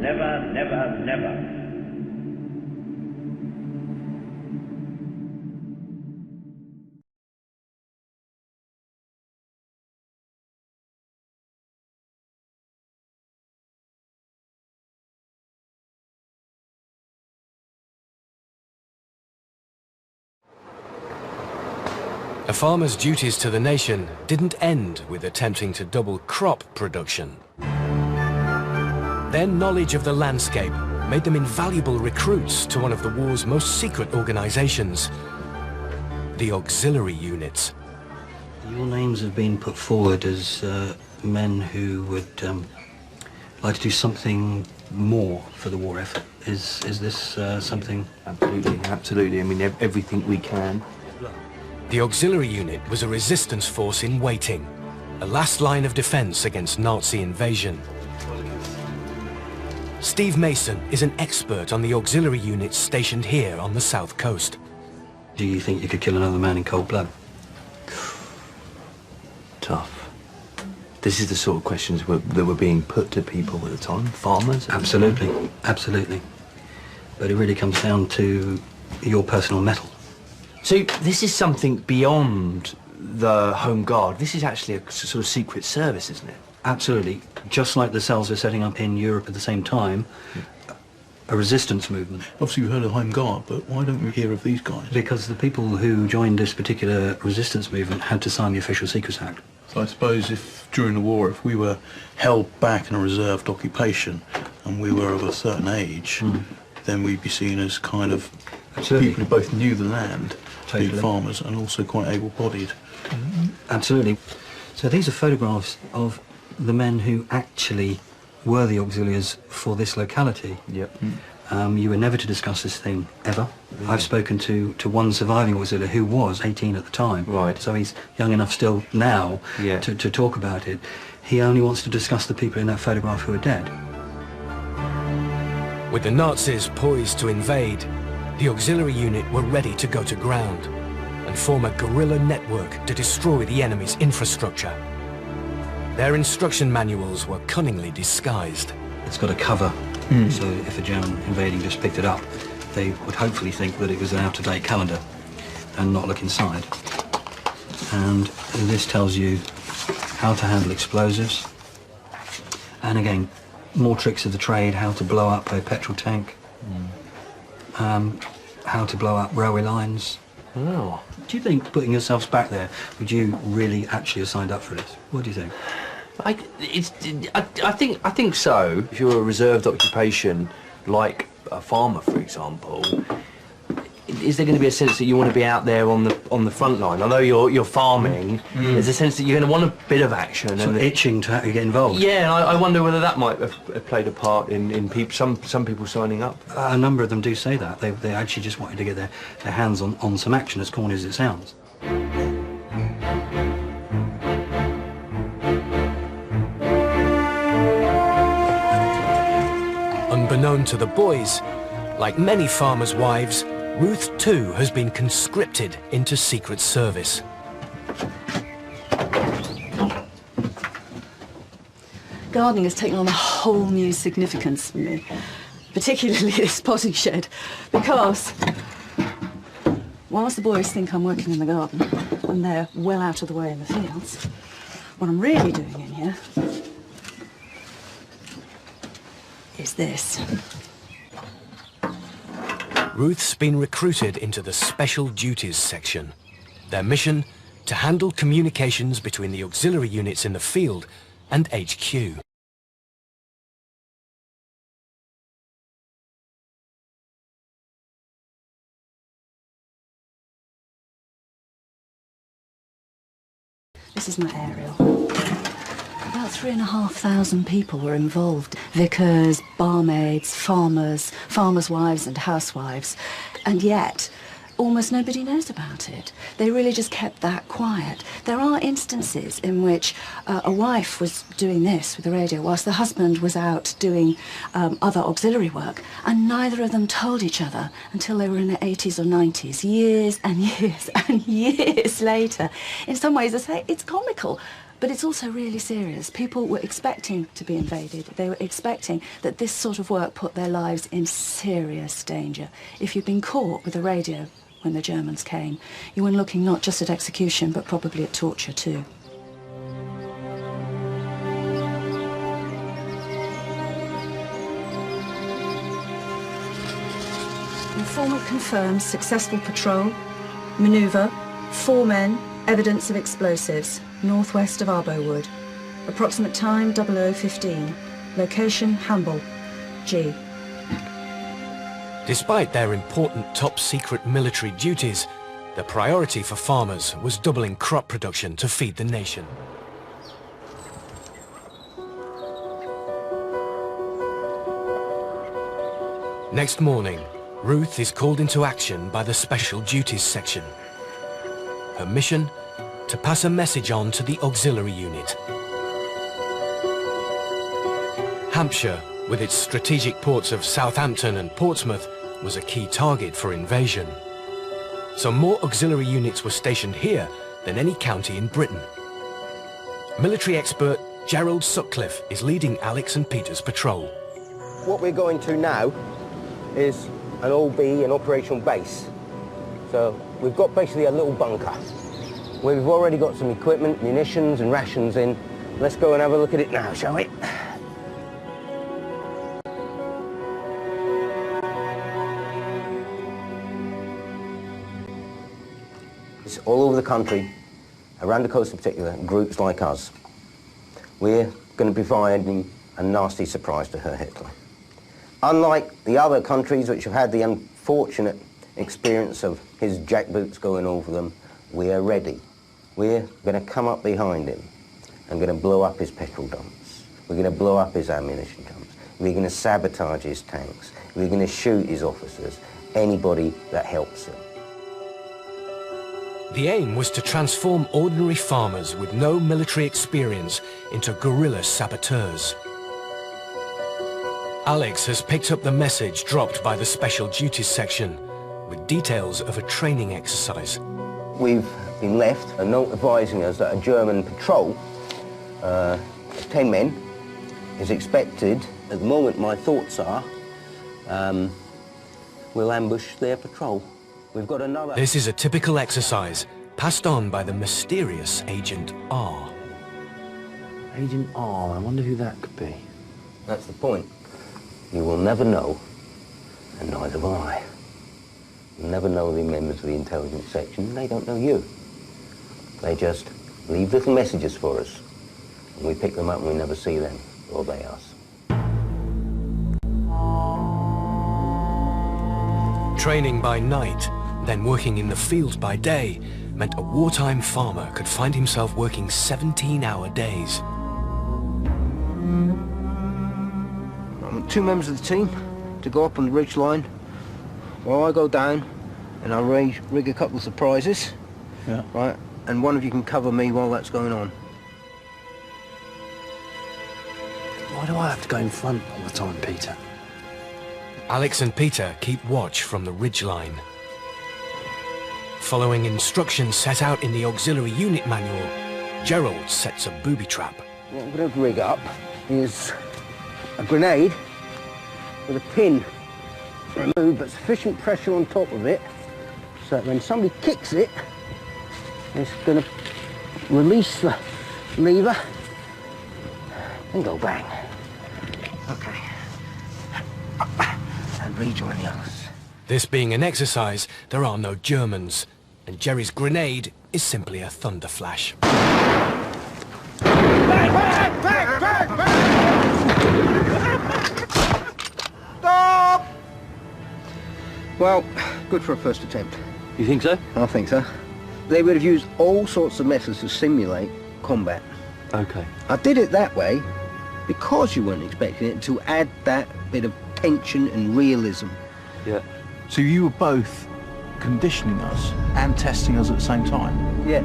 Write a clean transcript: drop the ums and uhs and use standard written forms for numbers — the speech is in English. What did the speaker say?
Never, never, never. A farmer's duties to the nation didn't end with attempting to double crop production. Their knowledge of the landscape made them invaluable recruits to one of the war's most secret organizations, the auxiliary units. Your names have been put forward as men who would like to do something more for the war effort. Is this something? Absolutely, absolutely. I mean, everything we can. The auxiliary unit was a resistance force in waiting, a last line of defense against Nazi invasion. Steve Mason is an expert on the auxiliary units stationed here on the south coast. Do you think you could kill another man in cold blood? Tough. This is the sort of questions that were being put to people at the time, farmers. Absolutely, absolutely. But it really comes down to your personal mettle. So this is something beyond the Home Guard. This is actually a sort of secret service, isn't it? Absolutely. Just like the cells are setting up in Europe at the same time, a resistance movement. Obviously we've heard of the Home Guard, but why don't we hear of these guys? Because the people who joined this particular resistance movement had to sign the Official Secrets Act. So I suppose if, during the war, if we were held back in a reserved occupation and we were of a certain age, then we'd be seen as kind of Absolutely. people who both knew the land, Totally. being farmers, and also quite able-bodied. Absolutely. So these are photographs of the men who actually were the auxiliaries for this locality. Yep. You were never to discuss this thing, ever. I've spoken to one surviving auxiliary who was 18 at the time. Right. So he's young enough still now to talk about it. He only wants to discuss the people in that photograph who are dead. With the Nazis poised to invade, the auxiliary unit were ready to go to ground and form a guerrilla network to destroy the enemy's infrastructure. Their instruction manuals were cunningly disguised. It's got a cover, so if a German invading just picked it up, they would hopefully think that it was an out-of-date calendar and not look inside. And this tells you how to handle explosives. And again, more tricks of the trade, how to blow up a petrol tank, how to blow up railway lines. Oh. Do you think, putting yourselves back there, would you really actually have signed up for this? What do you think? I think so. If you're a reserved occupation, like a farmer, for example, is there going to be a sense that you want to be out there on the front line? Although you're farming, there's a sense that you're going to want a bit of action. So itching to get involved? Yeah, and I wonder whether that might have played a part in some people signing up. A number of them do say that. They actually just wanted to get their hands on some action, as corny as it sounds. Unbeknown to the boys, like many farmers' wives, Ruth too has been conscripted into secret service. Gardening has taken on a whole new significance for me, particularly this potting shed, because whilst the boys think I'm working in the garden and they're well out of the way in the fields, what I'm really doing in here is this. Ruth's been recruited into the Special Duties section. Their mission, to handle communications between the auxiliary units in the field and HQ. This is my aerial. About 3,500 people were involved. Vicars, barmaids, farmers, farmers' wives and housewives. And yet, almost nobody knows about it. They really just kept that quiet. There are instances in which a wife was doing this with the radio whilst the husband was out doing other auxiliary work, and neither of them told each other until they were in their 80s or 90s, years and years and years later. In some ways, I say it's comical. But it's also really serious. People were expecting to be invaded. They were expecting that this sort of work put their lives in serious danger. If you'd been caught with a radio when the Germans came, you were looking not just at execution, but probably at torture too. Informant confirms successful patrol, manoeuvre, 4 men, evidence of explosives, northwest of Arbowood. Approximate time 00:15. Location Hamble, G. Despite their important top-secret military duties, the priority for farmers was doubling crop production to feed the nation. Next morning, Ruth is called into action by the Special Duties Section. Her mission? To pass a message on to the auxiliary unit. Hampshire, with its strategic ports of Southampton and Portsmouth, was a key target for invasion. So more auxiliary units were stationed here than any county in Britain. Military expert Gerald Sutcliffe is leading Alex and Peter's patrol. What we're going to now is an OB, an operational base. So we've got basically a little bunker where we've already got some equipment, munitions and rations in. Let's go and have a look at it now, shall we? It's all over the country, around the coast in particular, groups like us. We're going to be providing a nasty surprise to Herr Hitler. Unlike the other countries which have had the unfortunate experience of his jackboots going over them, we are ready. We're going to come up behind him and going to blow up his petrol dumps. We're going to blow up his ammunition dumps. We're going to sabotage his tanks. We're going to shoot his officers, anybody that helps him. The aim was to transform ordinary farmers with no military experience into guerrilla saboteurs. Alex has picked up the message dropped by the Special Duties Section with details of a training exercise. We've been left a note advising us that a German patrol, 10 men, is expected. At the moment, my thoughts are, we'll ambush their patrol. We've got another... This is a typical exercise passed on by the mysterious Agent R. Agent R, I wonder who that could be. That's the point. You will never know, and neither will I. You'll never know the members of the intelligence section. They don't know you. They just leave little messages for us, and we pick them up and we never see them, or they us. Training by night, then working in the field by day, meant a wartime farmer could find himself working 17-hour days. 2 members of the team to go up on the ridge line while I go down and I'll rig a couple of surprises. Yeah. Right, and one of you can cover me while that's going on. Why do I have to go in front all the time, Peter? Alex and Peter keep watch from the ridgeline. Following instructions set out in the auxiliary unit manual, Gerald sets a booby trap. What I'm going to rig up is a grenade with a pin removed but sufficient pressure on top of it so that when somebody kicks it, it's going to release the lever and go bang. Okay. And rejoin the others. This being an exercise, there are no Germans, and Jerry's grenade is simply a thunder flash. Stop! Well, good for a first attempt. You think so? I think so. They would have used all sorts of methods to simulate combat. Okay. I did it that way because you weren't expecting it, to add that bit of tension and realism. Yeah. So you were both conditioning us and testing us at the same time? Yes.